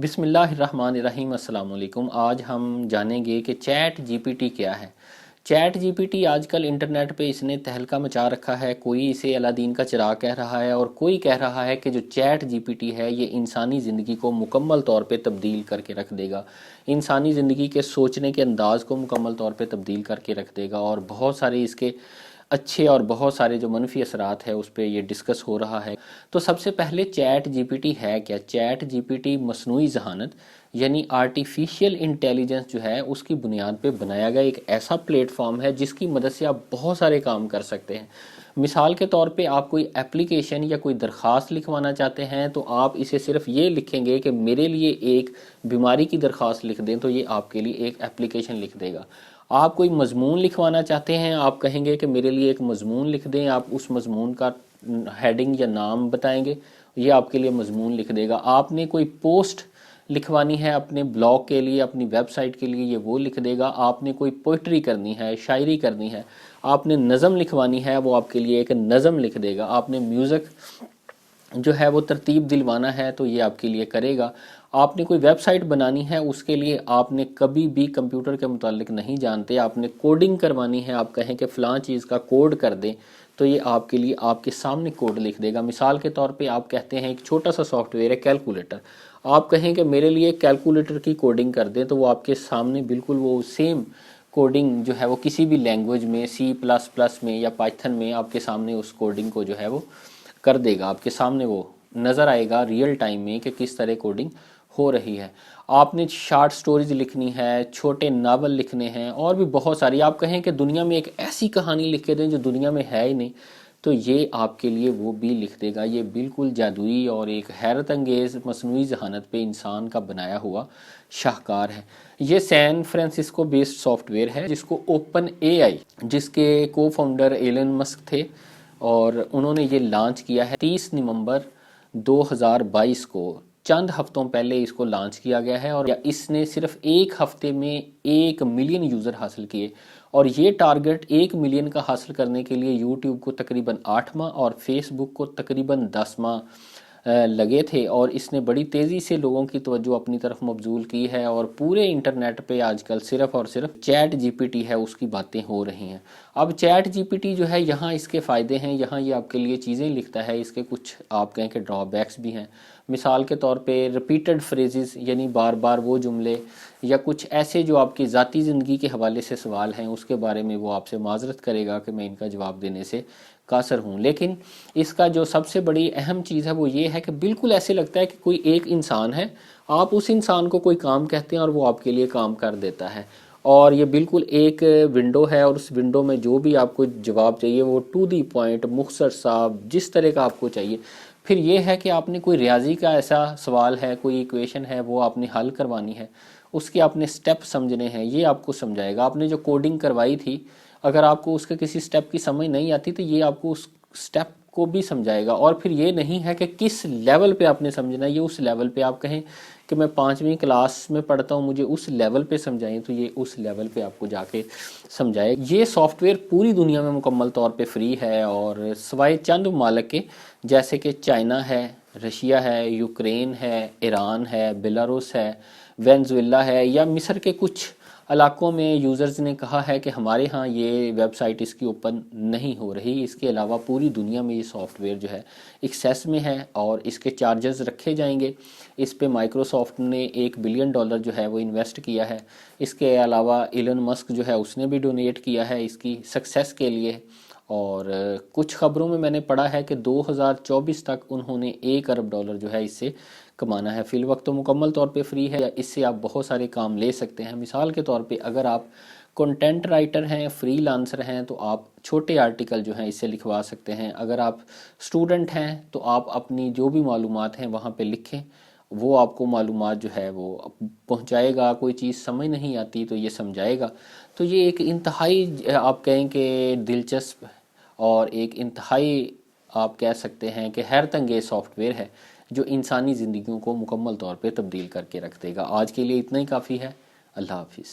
بسم اللہ الرحمن الرحیم۔ السلام علیکم۔ آج ہم جانیں گے کہ چیٹ جی پی ٹی کیا ہے۔ چیٹ جی پی ٹی آج کل انٹرنیٹ پہ اس نے تہلکہ مچا رکھا ہے۔ کوئی اسے الادین کا چراغ کہہ رہا ہے اور کوئی کہہ رہا ہے کہ جو چیٹ جی پی ٹی ہے یہ انسانی زندگی کو مکمل طور پہ تبدیل کر کے رکھ دے گا، انسانی زندگی کے سوچنے کے انداز کو مکمل طور پہ تبدیل کر کے رکھ دے گا، اور بہت سارے اس کے اچھے اور بہت سارے جو منفی اثرات ہے اس پہ یہ ڈسکس ہو رہا ہے۔ تو سب سے پہلے چیٹ جی پی ٹی ہے کیا؟ چیٹ جی پی ٹی مصنوعی ذہانت یعنی آرٹیفیشیل انٹیلیجنس جو ہے اس کی بنیاد پہ بنایا گیا ایک ایسا پلیٹ فارم ہے جس کی مدد سے آپ بہت سارے کام کر سکتے ہیں۔ مثال کے طور پہ آپ کوئی اپلیکیشن یا کوئی درخواست لکھوانا چاہتے ہیں تو آپ اسے صرف یہ لکھیں گے کہ میرے لیے ایک بیماری کی درخواست لکھ دیں، تو یہ آپ کے لیے ایک اپلیکیشن لکھ دے گا۔ آپ کوئی مضمون لکھوانا چاہتے ہیں، آپ کہیں گے کہ میرے لیے ایک مضمون لکھ دیں، آپ اس مضمون کا ہیڈنگ یا نام بتائیں گے، یہ آپ کے لیے مضمون لکھ دے گا۔ آپ نے کوئی پوسٹ لکھوانی ہے اپنے بلاگ کے لیے، اپنی ویب سائٹ کے لیے، یہ وہ لکھ دے گا۔ آپ نے کوئی پوئٹری کرنی ہے، شاعری کرنی ہے، آپ نے نظم لکھوانی ہے، وہ آپ کے لیے ایک نظم لکھ دے گا۔ آپ نے میوزک جو ہے وہ ترتیب دلوانا ہے تو یہ آپ کے لیے کرے گا۔ آپ نے کوئی ویب سائٹ بنانی ہے، اس کے لیے آپ نے کبھی بھی کمپیوٹر کے متعلق نہیں جانتے، آپ نے کوڈنگ کروانی ہے، آپ کہیں کہ فلاں چیز کا کوڈ کر دیں تو یہ آپ کے لیے آپ کے سامنے کوڈ لکھ دے گا۔ مثال کے طور پہ آپ کہتے ہیں ایک چھوٹا سا سافٹ ویئر ہے کیلکولیٹر، آپ کہیں کہ میرے لیے کیلکولیٹر کی کوڈنگ کر دیں تو وہ آپ کے سامنے بالکل وہ سیم کوڈنگ جو ہے وہ کسی بھی لینگویج میں، سی پلس پلس میں یا پائتھن میں، آپ کے سامنے اس کوڈنگ کو جو ہے وہ کر دے گا۔ آپ کے سامنے وہ نظر آئے گا ریئل ٹائم میں کہ کس طرح کوڈنگ ہو رہی ہے۔ آپ نے شارٹ سٹوریز لکھنی ہے، چھوٹے ناول لکھنے ہیں، اور بھی بہت ساری، آپ کہیں کہ دنیا میں ایک ایسی کہانی لکھ کے دیں جو دنیا میں ہے ہی نہیں، تو یہ آپ کے لیے وہ بھی لکھ دے گا۔ یہ بالکل جادوئی اور ایک حیرت انگیز مصنوعی ذہانت پہ انسان کا بنایا ہوا شاہکار ہے۔ یہ San Francisco based soft where ہے جس کو اوپن اے آئی، جس کے کو فاؤنڈر ایلن مسک تھے، اور انہوں نے یہ لانچ کیا ہے 30 نومبر 2022 کو۔ چند ہفتوں پہلے اس کو لانچ کیا گیا ہے، اور اس نے صرف ایک ہفتے میں 1 ملین یوزر حاصل کیے، اور یہ ٹارگٹ 1 ملین کا حاصل کرنے کے لیے یوٹیوب کو تقریباً 8 ماہ اور فیس بک کو تقریباً 10 ماہ لگے تھے، اور اس نے بڑی تیزی سے لوگوں کی توجہ اپنی طرف مبذول کی ہے، اور پورے انٹرنیٹ پہ آج کل صرف اور صرف چیٹ جی پی ٹی ہے اس کی باتیں ہو رہی ہیں۔ اب چیٹ جی پی ٹی جو ہے یہاں اس کے فائدے ہیں، یہاں یہ آپ کے لیے چیزیں لکھتا ہے، اس کے کچھ آپ کہیں کہ ڈرا بیکس بھی ہیں۔ مثال کے طور پہ ریپیٹڈ فریزز یعنی بار بار وہ جملے یا کچھ ایسے جو آپ کی ذاتی زندگی کے حوالے سے سوال ہیں اس کے بارے میں وہ آپ سے معذرت کرے گا کہ میں ان کا جواب دینے سے قاصر ہوں۔ لیکن اس کا جو سب سے بڑی اہم چیز ہے وہ یہ ہے کہ بالکل ایسے لگتا ہے کہ کوئی ایک انسان ہے، آپ اس انسان کو کوئی کام کہتے ہیں اور وہ آپ کے لیے کام کر دیتا ہے، اور یہ بالکل ایک ونڈو ہے، اور اس ونڈو میں جو بھی آپ کو جواب چاہیے وہ ٹو دی پوائنٹ، مختصر سا، جس طرح کا آپ کو چاہیے۔ پھر یہ ہے کہ آپ نے کوئی ریاضی کا ایسا سوال ہے، کوئی ایکویشن ہے، وہ آپ نے حل کروانی ہے، اس کے آپ نے سٹیپ سمجھنے ہیں، یہ آپ کو سمجھائے گا۔ آپ نے جو کوڈنگ کروائی تھی، اگر آپ کو اس کے کسی سٹیپ کی سمجھ نہیں آتی تو یہ آپ کو اس سٹیپ کو بھی سمجھائے گا۔ اور پھر یہ نہیں ہے کہ کس لیول پہ آپ نے سمجھنا ہے، یہ اس لیول پہ آپ کہیں کہ میں 5ویں کلاس میں پڑھتا ہوں، مجھے اس لیول پہ سمجھائیں، تو یہ اس لیول پہ آپ کو جا کے سمجھائے۔ یہ سافٹ ویئر پوری دنیا میں مکمل طور پہ فری ہے، اور سوائے چند ممالک کے جیسے کہ چائنا ہے، رشیا ہے، یوکرین ہے، ایران ہے، بیلاروس ہے، وینزویلا ہے، یا مصر کے کچھ علاقوں میں یوزرز نے کہا ہے کہ ہمارے ہاں یہ ویب سائٹ اس کی اوپن نہیں ہو رہی۔ اس کے علاوہ پوری دنیا میں یہ سافٹ ویئر جو ہے ایکسیس میں ہے، اور اس کے چارجز رکھے جائیں گے۔ اس پہ مائکروسافٹ نے $1 بلین جو ہے وہ انویسٹ کیا ہے۔ اس کے علاوہ ایلن مسک جو ہے اس نے بھی ڈونیٹ کیا ہے اس کی سکسیس کے لیے، اور کچھ خبروں میں نے پڑھا ہے کہ 2024 تک انہوں نے $1 ارب جو ہے اس سے کمانا ہے۔ فی الوقت تو مکمل طور پہ فری ہے، اس سے آپ بہت سارے کام لے سکتے ہیں۔ مثال کے طور پہ اگر آپ کنٹینٹ رائٹر ہیں، فری لانسر ہیں، تو آپ چھوٹے آرٹیکل جو ہیں اس سے لکھوا سکتے ہیں۔ اگر آپ اسٹوڈنٹ ہیں تو آپ اپنی جو بھی معلومات ہیں وہاں پہ لکھیں، وہ آپ کو معلومات جو ہے وہ پہنچائے گا۔ کوئی چیز سمجھ نہیں آتی تو یہ سمجھائے گا۔ تو یہ ایک انتہائی آپ کہیں کہ دلچسپ اور ایک انتہائی آپ کہہ سکتے ہیں کہ حیرت انگیز سافٹ ویئر ہے جو انسانی زندگیوں کو مکمل طور پہ تبدیل کر کے رکھ دے گا۔ آج کے لیے اتنا ہی کافی ہے۔ اللہ حافظ۔